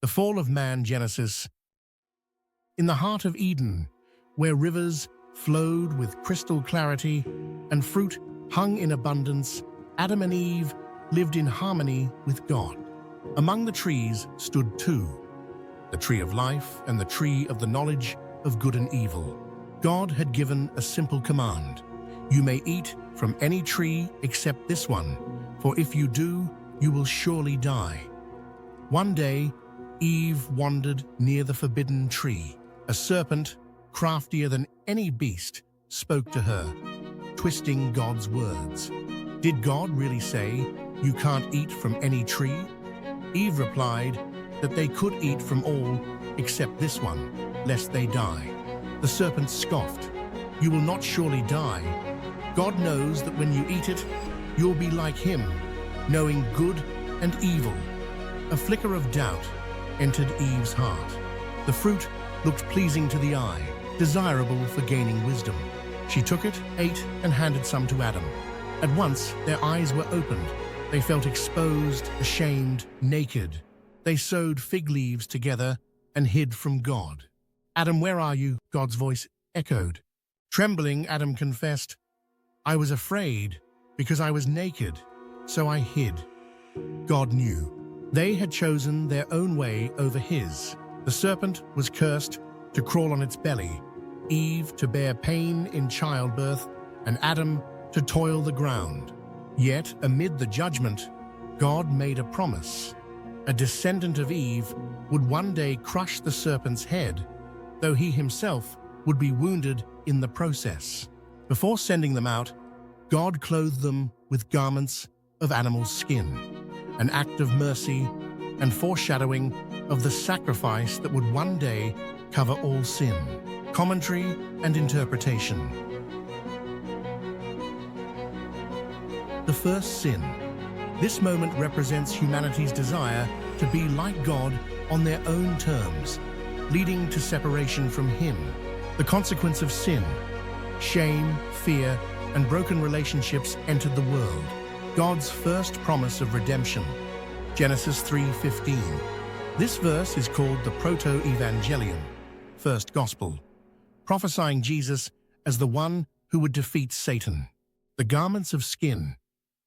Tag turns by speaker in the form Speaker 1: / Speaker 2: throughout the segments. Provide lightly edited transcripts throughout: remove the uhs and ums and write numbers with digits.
Speaker 1: The fall of man, Genesis. In the heart of Eden, where rivers flowed with crystal clarity and fruit hung in abundance, Adam and Eve lived in harmony with God. Among the trees stood two, the tree of life and the tree of the knowledge of good and evil. God had given a simple command: you may eat from any tree except this one, for if you do, you will surely die. One day, Eve wandered near the forbidden tree. A serpent, craftier than any beast, spoke to her, twisting God's words. Did God really say, "You can't eat from any tree"? Eve replied that they could eat from all except this one, lest they die. The serpent scoffed, "You will not surely die. God knows that when you eat it, you'll be like him, knowing good and evil." A flicker of doubt entered Eve's heart. The fruit looked pleasing to the eye, desirable for gaining wisdom. She took it, ate, and handed some to Adam. At once, their eyes were opened. They felt exposed, ashamed, naked. They sewed fig leaves together and hid from God. "Adam, where are you?" God's voice echoed. Trembling, Adam confessed, "I was afraid because I was naked, so I hid." God knew. They had chosen their own way over his. The serpent was cursed to crawl on its belly, Eve to bear pain in childbirth, and Adam to toil the ground. Yet, amid the judgment, God made a promise. A descendant of Eve would one day crush the serpent's head, though he himself would be wounded in the process. Before sending them out, God clothed them with garments of animal skin, an act of mercy and foreshadowing of the sacrifice that would one day cover all sin. Commentary and interpretation. The first sin. This moment represents humanity's desire to be like God on their own terms, leading to separation from Him. The consequence of sin. Shame, fear, and broken relationships entered the world. God's first promise of redemption. Genesis 3:15. This verse is called the Proto-Evangelium, first gospel, prophesying Jesus as the one who would defeat Satan. The garments of skin,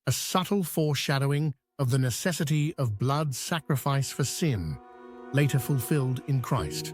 Speaker 1: a subtle foreshadowing of the necessity of blood sacrifice for sin, later fulfilled in Christ.